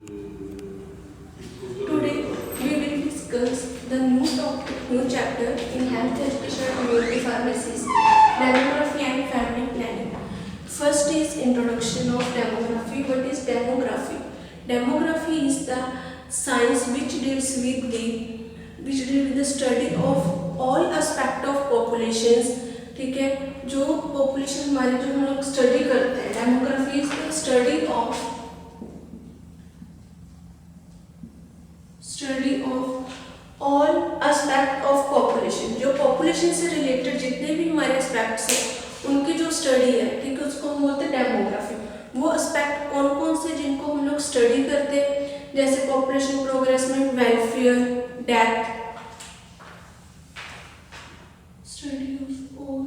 Today we will discuss the new topic, new chapter in health education and community pharmacies, demography and family planning. First is introduction of demography. What is demography? Demography is the science which deals with the study of all aspect of populations. ठीक है, जो population हमारे जो हम लोग study करते हैं, demography is the study of all aspect of population. जो population से related जितने भी हमारे aspects हैं उनकी जो study है, ठीक है, उसको हम बोलते हैं demography. वो aspect कौन कौन से जिनको हम लोग study करते हैं, जैसे population progress में welfare, death, study of all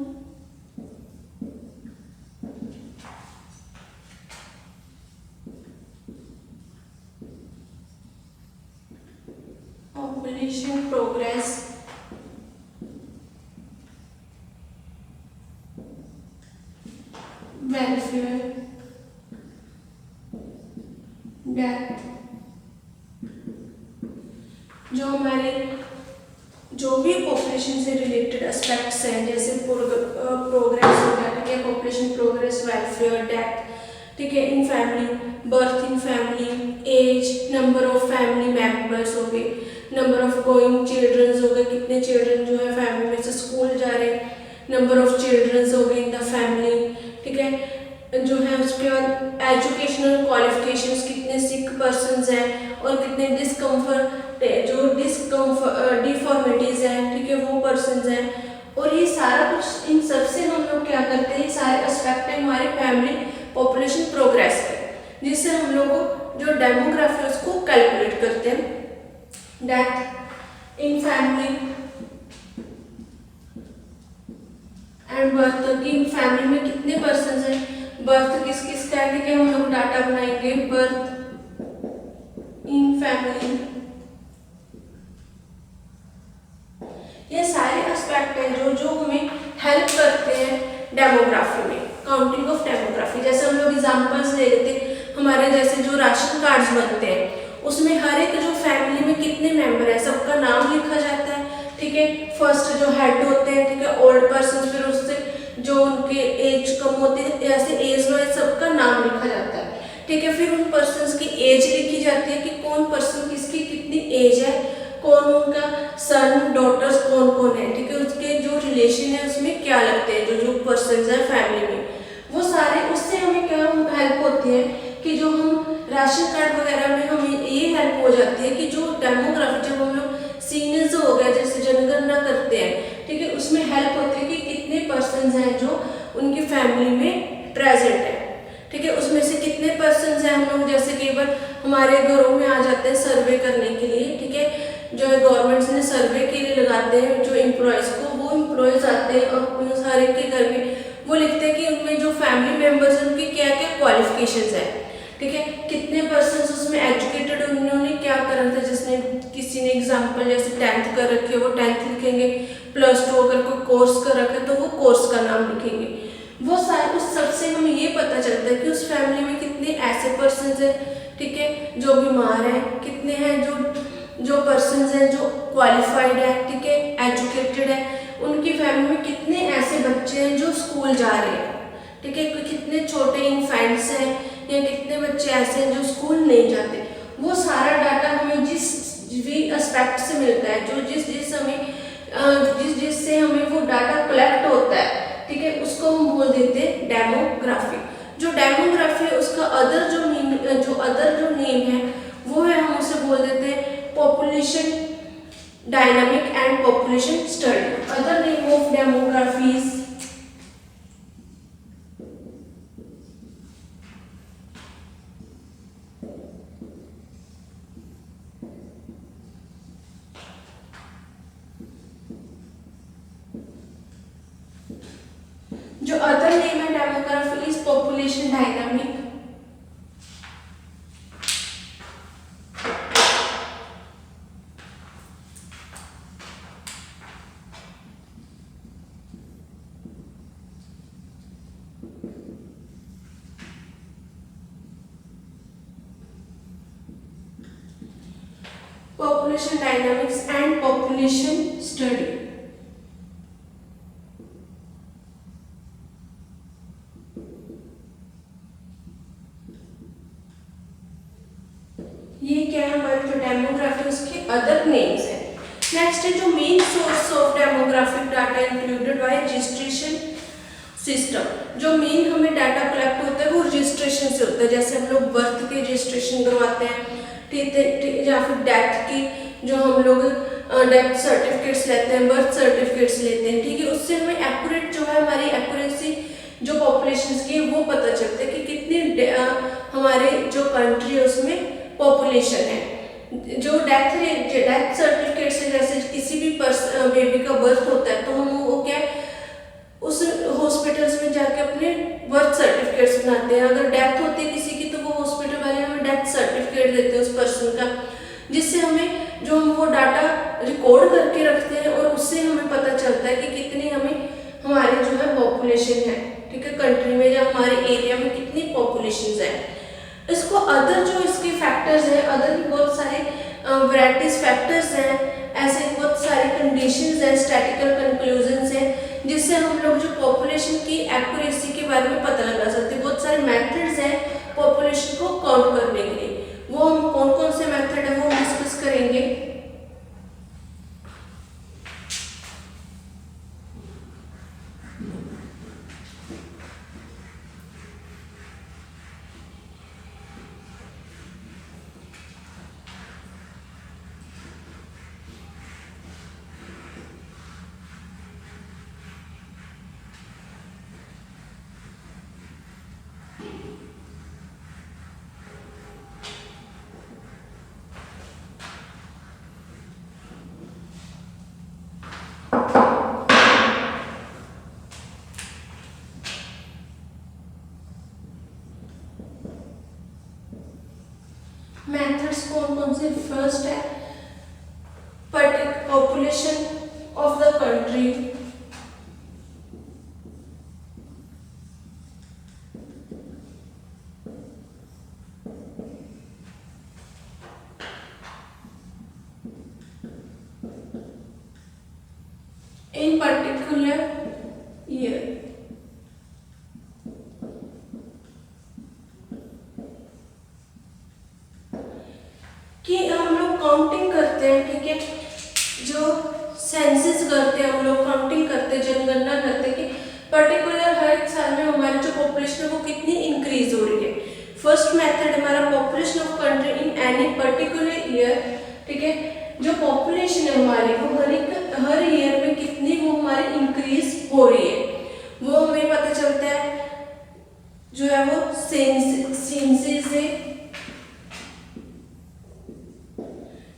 population progress, welfare, death. जो हमारे जो भी पॉपुलेशन से रिलेटेड एस्पेक्ट्स हैं, जैसे प्रोग्रेस हो गया, ठीक है, पॉपुलेशन प्रोग्रेस, वेलफेयर, डेथ, ठीक है, in family, birth in family, age, number of family members हो गए, नंबर ऑफ गोइंग चिल्ड्रंस हो गए, कितने चिल्ड्रन जो है फैमिली में से स्कूल जा रहे हैं, नंबर ऑफ चिल्ड्रंस हो गए इन द फैमिली, ठीक है, जो है उसके बाद एजुकेशनल क्वालिफिकेशंस, कितने सिक पर्सन्स हैं और कितने डिफॉर्मिटीज हैं, ठीक है, वो पर्सन्स हैं. और ये सारा कुछ इन सब से हम लोग क्या करते हैं, ये सारे एस्पेक्ट हैं हमारे फैमिली पॉपुलेशन प्रोग्रेस के, जिससे हम लोग जो डेमोग्राफी है उसको कैलकुलेट करते हैं. Death in family and birth, in family में कितने पर्सन हैं, बर्थ किस किस का है, ठीक है, हम लोग डाटा बनाएंगे. बर्थ इन फैमिली, ये सारे एस्पेक्ट हैं जो जो हमें हेल्प करते हैं डेमोग्राफी में, काउंटिंग ऑफ डेमोग्राफी. जैसे हम लोग एग्जांपल्स ले लेते हैं, हमारे जैसे जो राशन कार्ड्स बनते हैं उसमें हर एक जो फैमिली में कितने मेंबर है सबका नाम लिखा जाता है, ठीक है. फर्स्ट जो हेड होते हैं, ठीक है, ओल्ड पर्सन, फिर उससे जो उनके एज कम होते हैं, ऐसे एज वाइज सबका नाम लिखा जाता है, ठीक है. फिर उन पर्सन्स की एज लिखी जाती है कि कौन पर्सन किसकी कितनी एज है, कौन उनका सन डॉटर्स कौन कौन है, ठीक है, उसके जो रिलेशन है उसमें क्या लगते हैं, जो जो पर्सन है फैमिली में, वो सारे. उससे हमें क्या हेल्प होती है कि जो हम राशन कार्ड वगैरह में हमें ये हेल्प हो जाती है कि जो डेमोग्राफी, जब हम लोग सीनियर्स हो गया जैसे जनगणना करते हैं, ठीक है, उसमें हेल्प होती है कि कितने पर्सन हैं जो उनकी फैमिली में प्रेजेंट है, ठीक है, उसमें से कितने पर्सन हैं. हम लोग जैसे कई बार हमारे घरों में आ जाते हैं सर्वे करने के लिए, ठीक है, जो गवर्नमेंट ने सर्वे के लिए लगाते हैं जो एम्प्लॉयज को, वो एम्प्लॉयज आते हैं और हर एक के घर में वो लिखते हैं कि उनमें जो फैमिली मेंबर्स हैं उनकी क्या क्या क्वालिफिकेशंस है, ठीक है, कितने पर्सन उसमें एजुकेटेड, उन्होंने क्या करा था. जिसने किसी ने एग्जाम्पल जैसे 10th कर रखे वो 10th लिखेंगे, +2 अगर कोई कोर्स कर रखे तो वो कोर्स का नाम लिखेंगे. वो सारे उस सबसे हमें ये पता चलता है कि उस फैमिली में कितने ऐसे पर्सन हैं, ठीक है, जो बीमार हैं, कितने हैं जो पर्सन हैं जो क्वालिफाइड है, ठीक है, एजुकेटेड है, उनकी फैमिली में कितने ऐसे बच्चे हैं जो स्कूल जा रहे हैं, ठीक है, कितने छोटे इन्फेंट्स हैं या कितने बच्चे ऐसे हैं जो स्कूल नहीं जाते. वो सारा डाटा हमें जिस भी एस्पेक्ट से मिलता है, जो जिससे हमें वो डाटा कलेक्ट होता है, ठीक है, उसको हम बोल देते हैं डेमोग्राफी. जो डेमोग्राफी है उसका अदर जो नेम है वो है, हम उसे बोल देते हैं population dynamic and population study. Other name of demography is जो अदर नेम है demography is population dynamic population dynamics and population study. ये क्या है हमारी जो डेमोग्राफी उसके अदर नेम्स है। नेक्स्ट है जो main source of demographic data included bye registration system. जो मेन हमें डाटा कलेक्ट होता है वो रजिस्ट्रेशन से होता है, जैसे हम लोग बर्थ के रजिस्ट्रेशन करवाते हैं, ठीक है, या फिर डेथ की जो हम लोग डेथ सर्टिफिकेट्स लेते हैं, बर्थ सर्टिफिकेट्स लेते हैं, ठीक है, उससे हमें एक्यूरेट जो है हमारी एक्यूरेसी जो पॉपुलेशन की है वो पता चलता है कि कितनी हमारे जो कंट्री है उसमें पॉपुलेशन है। जो डेथ सर्टिफिकेट से जैसे किसी भी बेबी का बर्थ होता है तो हम वो क्या उस हॉस्पिटल्स में जाके अपने बर्थ सर्टिफिकेट्स बनाते हैं। अगर डेथ होती है किसी की तो वो हॉस्पिटल वाले हमें डेथ सर्टिफिकेट देते हैं उस पर्सन का, जिससे हमें जो हम वो डाटा रिकॉर्ड करके रखते हैं और उससे हमें पता चलता है कि कितनी हमें हमारी जो है पॉपुलेशन है, ठीक है, कंट्री में या हमारे एरिया में कितनी पॉपुलेशन है। इसको अदर जो इसके फैक्टर्स हैं, अदर भी बहुत सारे वैराइटीज फैक्टर्स हैं, ऐसे बहुत सारे कंडीशंस हैं, स्टैटिकल कंक्लूजन्स हैं, जिससे हम लोग जो पॉपुलेशन की एक्यूरेसी के बारे में पता लगा सकते हैं। बहुत सारे मेथड्स हैं पॉपुलेशन को काउंट करने के लिए, वो हम कौन कौन से मेथड है वो डिस्कस करेंगे। मेथड्स कौन कौन से? फर्स्ट है population of the country, in particular year. कि हम लोग काउंटिंग करते हैं, ठीक है, जो सेंसस करते हैं हम लोग काउंटिंग करते हैं, जनगणना करते हैं कि पर्टिकुलर हर एक साल में हमारी जो पॉपुलेशन है वो कितनी इंक्रीज हो रही है। फर्स्ट मेथड हमारा population of country in any particular year, ठीक है, जो पॉपुलेशन है हमारी वो हर ईयर में कितनी वो हमारी इंक्रीज हो रही है वो हमें पता चलता है, जो है वो सेंसस से,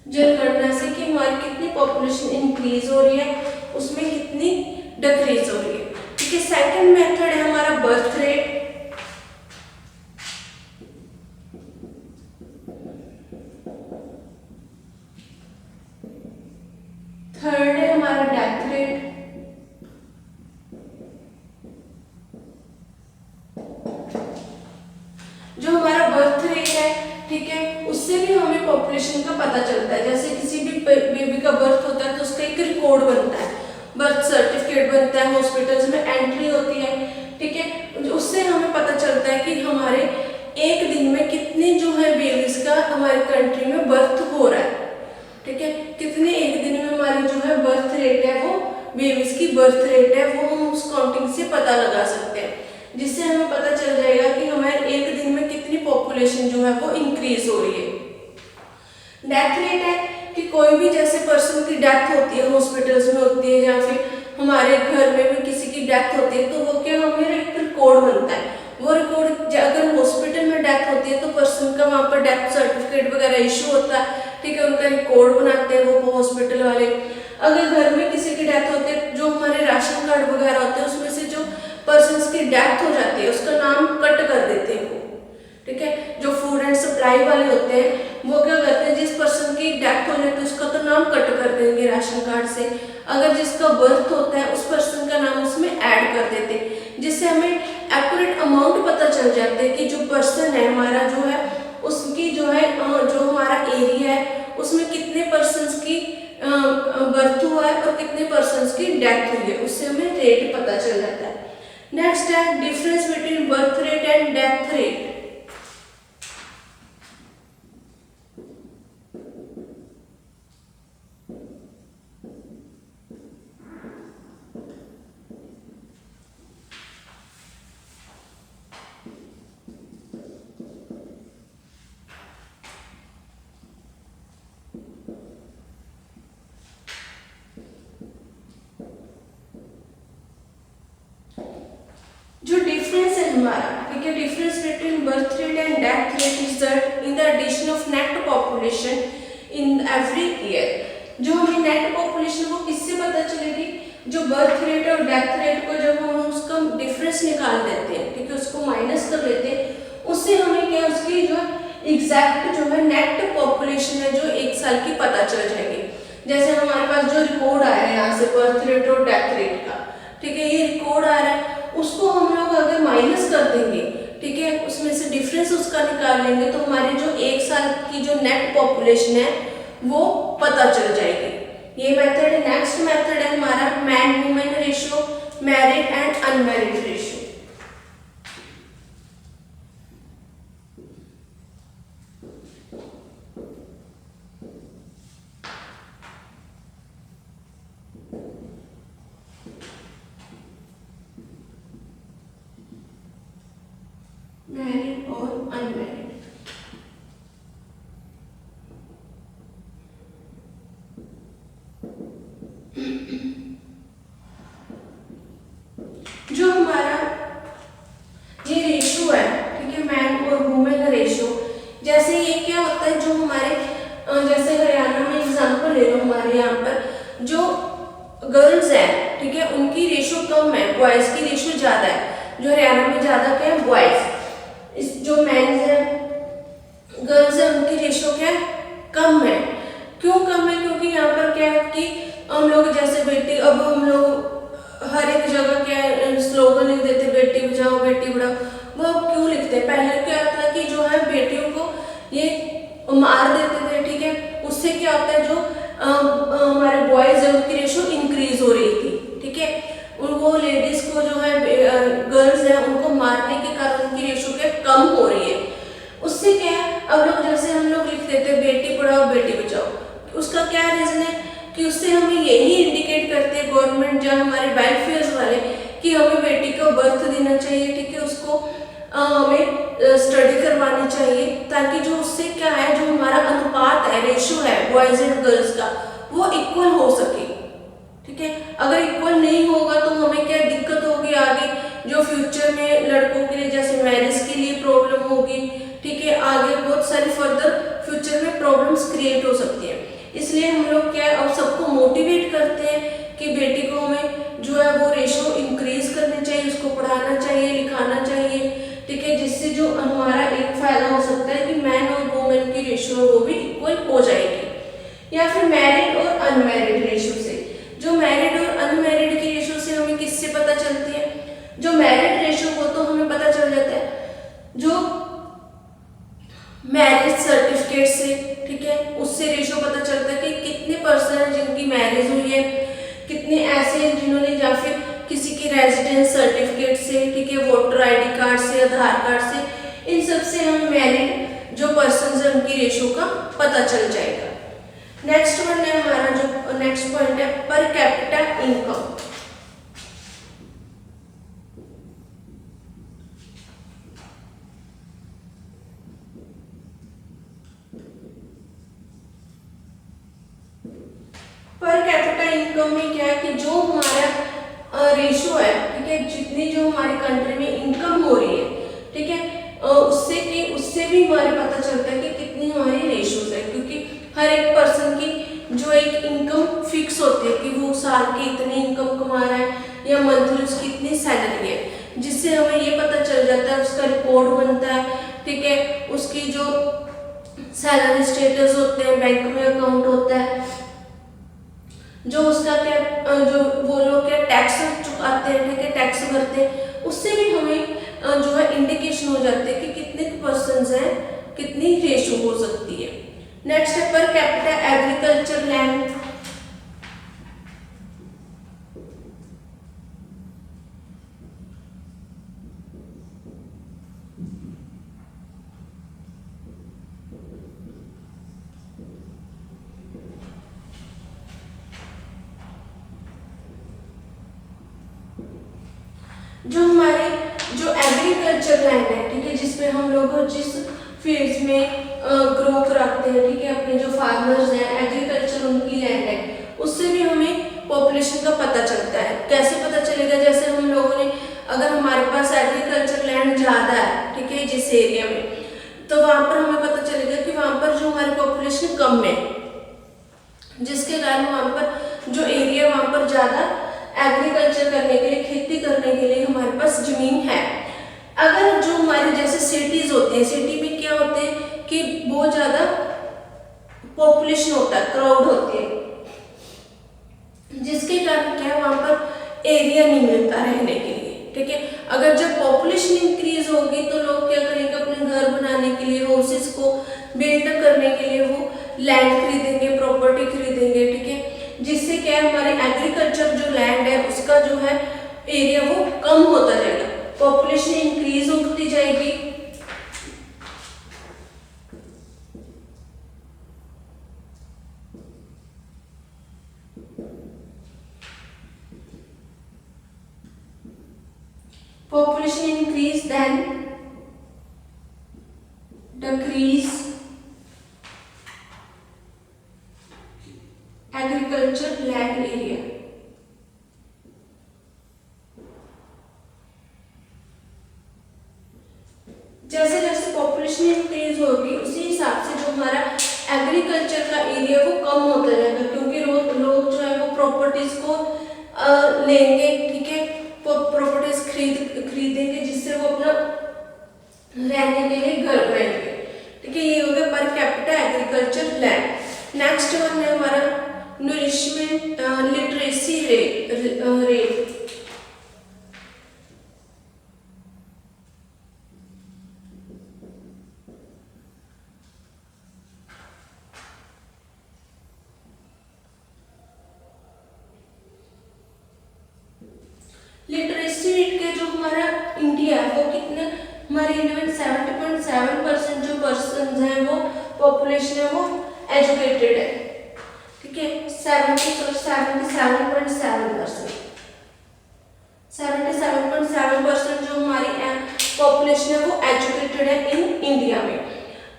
जनगणना से कि हमारी कितनी पॉपुलेशन इंक्रीज हो रही है उसमें कितनी डिक्रीज हो रही है, ठीक है। सेकंड मेथड है हमारा बर्थ रेट, थर्ड है हमारा डेथ रेट, जो हमारा बर्थ रेट है, ठीक है, उससे भी हमें पॉपुलेशन का पता चलता है। जैसे किसी भी बेबी का बर्थ होता है तो उसका एक रिकॉर्ड बनता है, बर्थ सर्टिफिकेट बनता है, हॉस्पिटल्स में एंट्री होती है, ठीक है, उससे हमें पता चलता है कि हमारे एक दिन में कितनी जो है बेबीज का हमारी कंट्री में बर्थ हो रहा है, ठीक है, कितने एक दिन में हमारी जो है बर्थ रेट है वो बेबीज की बर्थ रेट है वो हम उस काउंटिंग से पता लगा सकते हैं, जिससे हमें पता चल जाएगा कि हमारे एक दिन में कितनी पॉपुलेशन जो है वो इंक्रीज हो रही है। डेथ रेट है कि कोई भी जैसे पर्सन की डेथ होती है, हॉस्पिटल्स में होती है या फिर हमारे घर में भी किसी की डेथ होती है तो वो क्या हमें एक रिकॉर्ड बनता है, वो रिकॉर्ड अगर हॉस्पिटल में डेथ होती है तो पर्सन का वहाँ पर डेथ सर्टिफिकेट वगैरह इशू होता है, ठीक है, उनका रिकॉर्ड बनाते हैं वो हॉस्पिटल वाले। अगर घर में किसी की डेथ होती है, जो हमारे राशन कार्ड वगैरह होते हैं उसमें से जो पर्सन की डेथ हो जाती है उसका नाम कट कर देते हैं वो, ठीक है, जो फूड एंड सप्लाई वाले होते हैं वो क्या करते हैं, जिस पर्सन की डेथ हो जाती है उसका तो नाम कट कर देंगे राशन कार्ड से, अगर जिसका बर्थ होता है उस पर्सन का नाम उसमें ऐड कर देते हैं, जिससे हमें एक्यूरेट अमाउंट पता चल जाता है कि जो पर्सन है हमारा जो है उसकी जो है जो हमारा एरिया है उसमें कितने पर्सन बर्थ हुआ है और कितने पर्सन्स की डेथ हुई है, उससे हमें रेट पता चल जाता है। नेक्स्ट है difference between birth rate and death rate. जो डिफरेंस है हमारा, ठीक है, difference between birth rate and death rate is that in the addition of net population in every year. जो हमें नेट पॉपुलेशन वो किससे पता चलेगी, जो बर्थ रेट और डेथ रेट को जब हम उसका डिफरेंस निकाल देते हैं, ठीक है, उसको माइनस कर लेते हैं, उससे हमें क्या उसकी जो एग्जैक्ट जो है नेट पॉपुलेशन है जो एक साल की पता चल जाएगी। जैसे हमारे पास जो रिकॉर्ड आया है यहाँ से बर्थ रेट और डेथ रेट का, ठीक है, ये रिकॉर्ड आ रहा है, उसको हम लोग अगर माइनस कर देंगे, ठीक है, उसमें से डिफरेंस उसका निकाल लेंगे तो हमारी जो एक साल की जो नेट पॉपुलेशन है वो पता चल जाएगी। ये मेथड है। नेक्स्ट मेथड है हमारा man women ratio, married and unmarried ratio. Married और अनमैरिड। जो हमारा ये रेशियो है, ठीक है, मैन और वुमेन रेशियो, जैसे ये क्या होता है, जो हमारे जैसे हरियाणा में एग्जांपल ले लो, हमारे यहाँ पर जो गर्ल्स है, ठीक है, उनकी रेशियो कम है, बॉयज की रेशियो ज्यादा है। जो हरियाणा में ज्यादा क्या है, बॉयज। इस जो मैन है, गर्ल्स है, उनकी रेशियो क्या है, कम है। क्यों कम है, क्योंकि यहाँ पर क्या है कि हम लोग जैसे बेटी, अब हम लोग हर एक जगह क्या है स्लोगन लिख देते, बेटी बचाओ बेटी पढ़ाओ, वो अब क्यों लिखते हैं। पहले क्या था कि जो है बेटियों को ये मार देते थे, ठीक है, उससे क्या होता है जो हमारे बॉयज है उनकी रेशियो इंक्रीज हो रही थी, ठीक है, वो लेडीज को जो है गर्ल्स है उनको मारने के कारण उनकी रेशियो क्या कम हो रही है। उससे क्या है, अब लोग जैसे हम लोग लिख देते बेटी पढ़ाओ बेटी बचाओ, उसका क्या रीजन है कि उससे हमें यही इंडिकेट करते हैं गवर्नमेंट जो हमारे वेलफेयर वाले कि हमें बेटी को बर्थ देना चाहिए, ठीक है, उसको हमें स्टडी करवानी चाहिए, ताकि जो उससे क्या है जो हमारा अनुपात है, रेशियो है बॉयज एंड गर्ल्स का, वो इक्वल हो सके, ठीक है। अगर इक्वल नहीं होगा तो हमें क्या दिक्कत होगी आगे, जो फ्यूचर में लड़कों के लिए जैसे मैरिज के लिए प्रॉब्लम होगी, ठीक है, आगे बहुत सारी फर्दर फ्यूचर में प्रॉब्लम्स क्रिएट हो सकती है। इसलिए हम लोग क्या अब सबको मोटिवेट करते हैं कि बेटी को हमें जो है वो रेशियो इंक्रीज करनी चाहिए, उसको पढ़ाना चाहिए, लिखाना चाहिए, ठीक है, जिससे जो हमारा एक फायदा हो सकता है कि मैन और वुमेन की रेशियो वो भी इक्वल हो जाएगी। या फिर मैरिड और अनमैरिड रेशियो से, जो मैरिड और अनमैरिड की रेशियो से हमें किससे पता चलती है, जो मैरिड रेशियो वो तो हमें पता चल जाता है जो मैरिज सर्टिफिकेट से, ठीक है, उससे रेशियो पता चलता है कि कितने पर्सन है जिनकी मैरिज हुई है, कितने ऐसे हैं जिन्होंने या फिर किसी की रेजिडेंस सर्टिफिकेट से, ठीक है, वोटर आईडी कार्ड से, आधार कार्ड से, इन सब से हम मैरिड जो पर्सन है उनकी रेशियो का पता चल जाएगा। नेक्स्ट वन है हमारा जो नेक्स्ट पॉइंट है per capita income. Per capita income में क्या है कि जो हमारा रेशियो है, ठीक है, जितनी जो हमारी कंट्री में इनकम हो रही है, ठीक है, उससे भी हमारे पता चलता है कि कितनी हमारी रेशियोज है, क्योंकि हर एक पर्सन की जो एक इनकम फिक्स होती है कि वो साल की इतनी इनकम कमा रहा है या मंथली उसकी इतनी सैलरी है, जिससे हमें ये पता चल जाता है, उसका रिपोर्ट बनता है, ठीक है, उसकी जो सैलरी स्टेटस होते हैं, बैंक में अकाउंट होता है, जो उसका क्या जो वो लोग क्या टैक्स चुकाते हैं, ठीक है, टैक्स भरते हैं, उससे भी हमें जो है इंडिकेशन हो जाती है कि कितने पर्सन्स हैं, कितनी रेशियो हो सकती है। नेक्स्ट है पर कैपिटा एग्रीकल्चर लैंड। जो हमारे जो एग्रीकल्चर लैंड है, ठीक है, जिसमें हम लोग जिस फील्ड्स में ग्रो कराते हैं, ठीक है, अपने जो फार्मर्स हैं, एग्रीकल्चर उनकी लैंड है, उससे भी हमें पॉपुलेशन का पता चलता है। कैसे पता चलेगा? जैसे हम लोगों ने, अगर हमारे पास एग्रीकल्चर लैंड ज़्यादा है, ठीक है, जिस एरिया में, तो वहाँ पर हमें पता चलेगा कि वहाँ पर जो हमारी पॉपुलेशन कम है, जिसके कारण वहाँ पर जो एरिया, वहाँ पर ज़्यादा एग्रीकल्चर करने के लिए, खेती करने के लिए हमारे पास जमीन है। अगर जो हमारे जैसे सिटीज होते हैं, सिटी में क्या होते हैं कि बहुत ज़्यादा पॉपुलेशन होता है, क्राउड होती है, जिसके कारण क्या है, वहाँ पर एरिया नहीं मिलता रहने के लिए, ठीक है। अगर जब पॉपुलेशन इंक्रीज होगी तो लोग क्या करेंगे, अपने घर बनाने के लिए, हाउसेस को बिल्ड करने के लिए वो लैंड खरीदेंगे, प्रॉपर्टी खरीदेंगे, ठीक है, जिससे क्या है, हमारे एग्रीकल्चर जो लैंड है उसका जो है एरिया वो कम होता जाएगा, पॉपुलेशन इंक्रीज होती जाएगी। Population increase, then decrease agriculture land area। जैसे जैसे पॉपुलेशन इंक्रीज होगी उसी हिसाब से जो हमारा एग्रीकल्चर का एरिया वो कम होता जाएगा, क्योंकि लोग जो है वो प्रॉपर्टीज को लेंगे, ठीक है, प्रॉपर्टीज खरीदेंगे, जिससे वो अपना रहने के लिए घर बनाएंगे, ठीक है। ये हो गया per capita agriculture land. Next one है हमारा nourishment literacy rate. Literacy rate के जो हमारा इंडिया है वो कितने, हमारे इंडिया में 70.7% जो पर्सन हैं वो पॉपुलेशन है वो एजुकेटेड है, ठीक है, 77.7% जो हमारी पॉपुलेशन है वो एजुकेटेड है इन इंडिया में।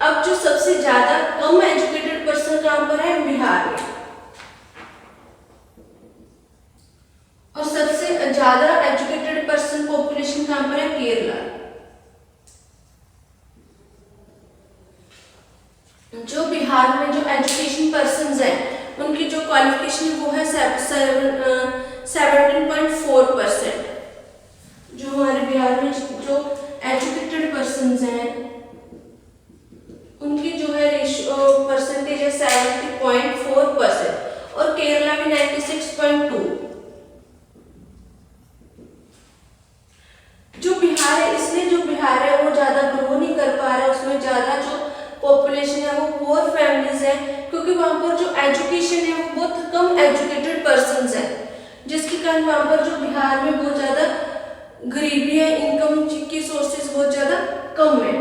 अब जो सबसे ज्यादा कम एजुकेटेड पर्सन कहाँ पर है? बिहार में। और सबसे ज्यादा एजुकेटेड पर्सन पॉपुलेशन कहां पर है? केरला। जो बिहार में जो एजुकेशन पर्सन्स हैं उनकी जो क्वालिफिकेशन वो है 17.4%। जो हमारे बिहार में जो एजुकेटेड पर्सन्स हैं उनकी जो है परसेंटेज है 70.4% और केरला में 96.2। जो बिहार है, इसलिए जो बिहार है वो ज्यादा ग्रो नहीं कर पा रहा है, उसमें ज्यादा जो पॉपुलेशन है वो पुअर फैमिलीज है, क्योंकि वहां पर जो एजुकेशन है वो बहुत कम एजुकेटेड पर्सन्स है, जिसके कारण वहां पर जो बिहार में बहुत ज्यादा गरीबी है, इनकम की सोर्सेज बहुत ज्यादा कम है।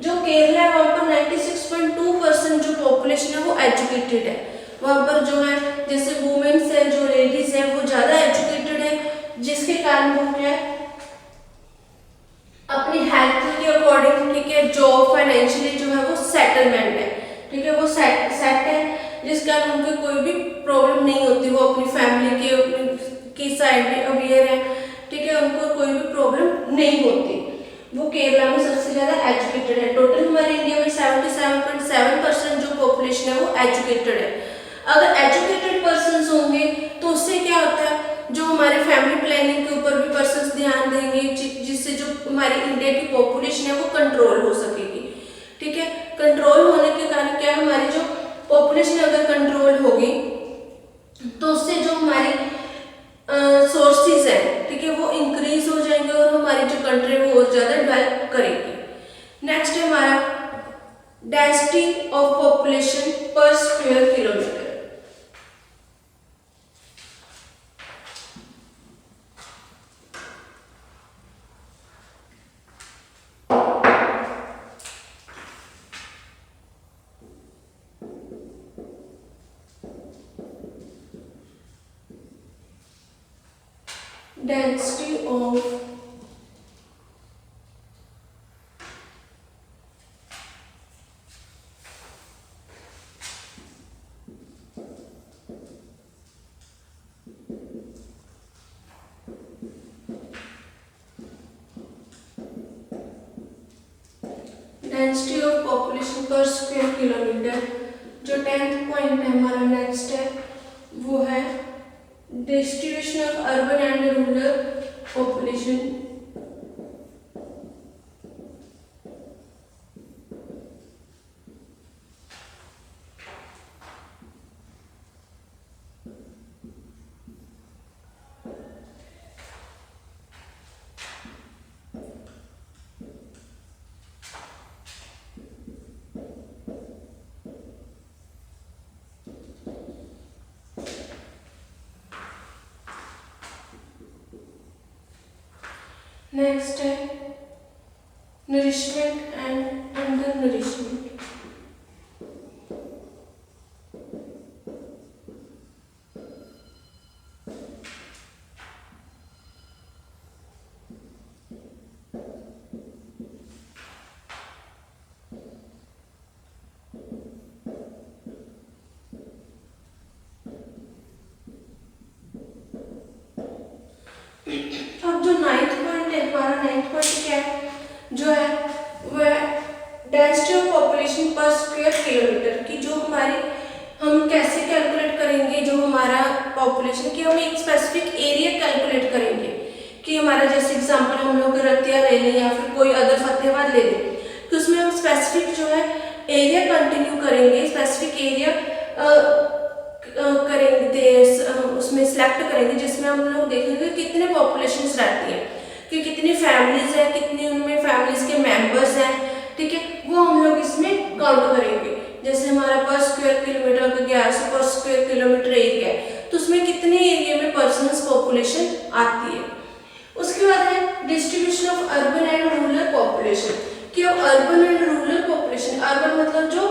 जो केरला है वहां पर 96.2% जो पॉपुलेशन है वो एजुकेटेड है। वहां पर जो है जैसे वुमेन्स है, जो लेडीज है वो ज्यादा एजुकेटेड है, जिसके कारण वो क्या है अपनी हेल्थ के अकॉर्डिंग, ठीक है, जॉब फाइनेंशियली जो है वो सेटलमेंट है, ठीक है, वो सेट है, जिस कारण उनको कोई भी प्रॉब्लम नहीं होती, वो अपनी फैमिली की साइड में अवेयर है, ठीक है, उनको कोई भी प्रॉब्लम नहीं होती। वो केरला में सबसे ज्यादा एजुकेटेड है। टोटल हमारे इंडिया में 77.7% जो पॉपुलेशन है वो एजुकेटेड है। अगर एजुकेटेड पर्सन होंगे तो उससे क्या होता है, जो हमारे फैमिली प्लानिंग के ऊपर भी पर्सन ध्यान देंगे, जिससे जो हमारी इंडिया की पॉपुलेशन है वो कंट्रोल हो सकेगी, ठीक है। कंट्रोल होने के कारण क्या है, हमारी जो पॉपुलेशन अगर कंट्रोल होगी तो उससे जो हमारी सोर्सेज है, ठीक है, वो इंक्रीज हो जाएंगे और हमारी जो कंट्री वो और ज्यादा डेवलप करेगी। नेक्स्ट है हमारा डेंसिटी ऑफ पॉपुलेशन पर square kilometre. Density of density of population पर स्क्वायर किलोमीटर। जो 10th पॉइंट है हमारा नेक्स्ट है वो है distribution of urban and rural population. Next है नरिशमेंट एंड अंडर नरिशमेंट। अब जो 9th पॉइंट है हमारा 9th पॉइंट क्या है जो है वह डेंसिटी ऑफ पॉपुलेशन पर स्क्वायर किलोमीटर की। जो हमारी हम कैसे कैलकुलेट करेंगे जो हमारा पॉपुलेशन की, हम एक स्पेसिफिक एरिया कैलकुलेट करेंगे कि हमारा जैसे एग्जांपल हम लोग रतिया ले लें या फिर कोई अदर फतेहाबाद ले लें, तो उसमें हम स्पेसिफिक जो है एरिया कंटिन्यू करेंगे, स्पेसिफिक एरिया करेंगे, उसमें सिलेक्ट करेंगे जिसमें हम लोग देखेंगे कितने पॉपुलेशंस रहती है, कि कितनी फैमिलीज हैं, कितनी उनमें फैमिलीज के मेंबर्स हैं, ठीक है, वो हम लोग इसमें काउंट करेंगे। जैसे हमारा पर स्क्वायर किलोमीटर का 1100 पर स्क्वायर किलोमीटर एरिया है, तो उसमें कितने एरिया में पर्सनस पॉपुलेशन आती है। उसके बाद है distribution of urban and rural population, कि urban and rural population, urban मतलब जो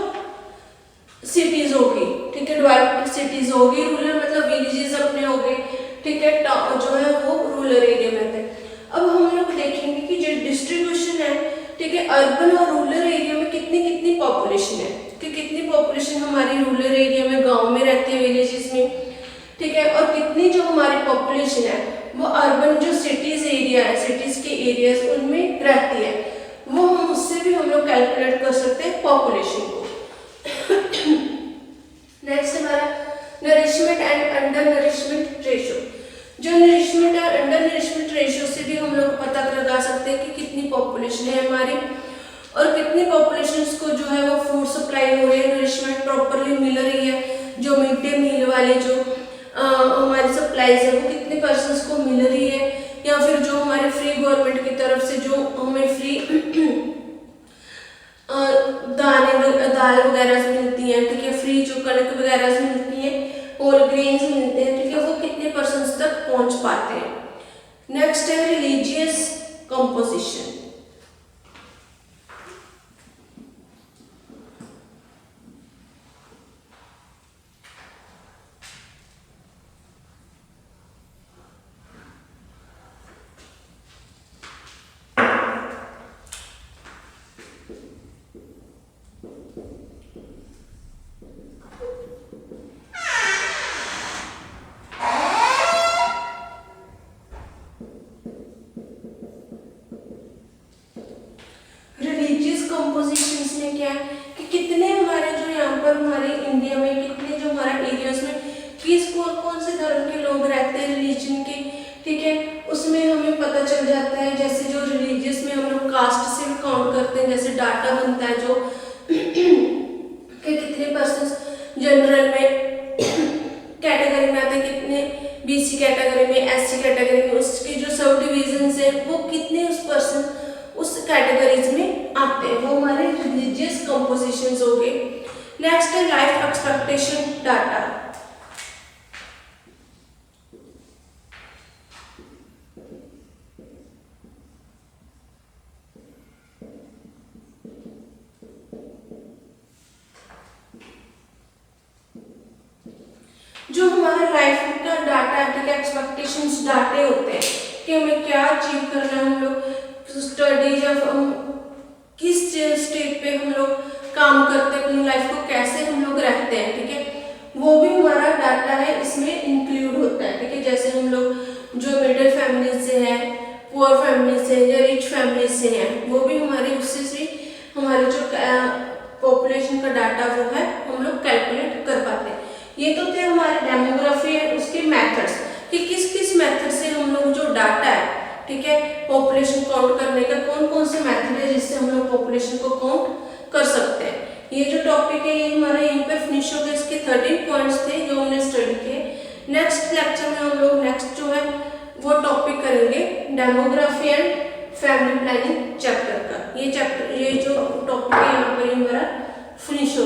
सिटीज होगी, ठीक है, डेवलप्ड सिटीज होगी, रूरल मतलब विलेजेस अपने हो गए, ठीक है, जो है वो रूरल एरिया में है। अब हम लोग देखेंगे कि जो डिस्ट्रीब्यूशन है, ठीक है, अर्बन और रूरल एरिया में कितनी कितनी पॉपुलेशन है, कि कितनी पॉपुलेशन हमारी रूरल एरिया में गांव में रहती है, विलेजेस में, ठीक है, और कितनी जो हमारी पॉपुलेशन है वो अर्बन जो सिटीज एरिया है, सिटीज के एरियाज उनमें रहती है, वो हम उससे भी हम लोग कैलकुलेट कर सकते हैं पॉपुलेशन को। नेक्स्ट हमारा nourishment and under nourishment ratio. जो नरिशमेंट और अंडर नरिशमेंट रेशियो से भी हम लोग पता लगा सकते हैं कि कितनी पॉपुलेशन है हमारी और कितनी पॉपुलेशन को जो है वो फूड सप्लाई हो रही है, नरिशमेंट प्रॉपरली मिल रही है, जो मिड डे मील वाले जो हमारी सप्लाईज है वो कितने पर्सन्स को मिल रही है, या फिर जो हमारे फ्री गवर्नमेंट की तरफ से जो हमें फ्री दाल वगैरह मिलती हैं, ठीक है, फ्री जो कणक वगैरह मिलती है, होल ग्रेन्स मिलते हैं, ठीक है, वो कितने पर्सन्स तक पहुंच पाते हैं। नेक्स्ट है रिलीजियस कंपोजिशन। कंपोजिशंस में क्या है कि कितने हमारे जो यहाँ पर हमारे इंडिया में कितने जो हमारा एरियाज में किस कौन से धर्म के लोग रहते हैं, रिलीजन के, ठीक है, उसमें हमें पता चल जाता है। जैसे जो रिलीजियस में हम लोग कास्ट से भी काउंट करते हैं, जैसे डाटा बनता है जो कि कितने पर्सन जनरल में कैटेगरी में आते हैं, कितने बीसी कैटेगरी में, एससी कैटेगरी में, उसके जो सब डिविजन है वो कितने उस पर्सन उस कैटेगरीज में आते हैं, वो हमारे रिलीजियस कंपोजिशंस हो गए। नेक्स्ट है लाइफ एक्सपेक्टेशन डाटा। जो हमारा लाइफ का डाटा है, ठीक है, एक्सपेक्टेशंस डाटे होते हैं कि हमें क्या अचीव करना है, हम लोग स्टडी जब हम किस स्टेज पे हम लोग काम करते हैं, अपनी लाइफ को कैसे हम लोग रहते हैं, ठीक है, वो भी हमारा डाटा है, इसमें इंक्लूड होता है, ठीक है। जैसे हम लोग जो मिडिल फैमिली से हैं, पुअर फैमिली से या रिच फैमिली से हैं, वो भी हमारे उससे से हमारे जो का डाटा वो है हम लोग कैलकुलेट कर पाते हैं। ये तो थे हमारे डेमोग्राफी है उसके मेथड्स कि किस किस मेथड से हम लोग जो डाटा है, ठीक है, पॉपुलेशन काउंट करने का कौन कौन से मेथड है जिससे हम लोग पॉपुलेशन को काउंट कर सकते हैं। ये जो टॉपिक है ये हमारा यहीं पर फिनिश हो गया। इसके 13 पॉइंट्स थे जो हमने स्टडी किए। नेक्स्ट लेक्चर में हम लोग नेक्स्ट जो है वो टॉपिक करेंगे demography and family planning chapter का। ये जो टॉपिक है यहाँ पर हमारा फिनिश हो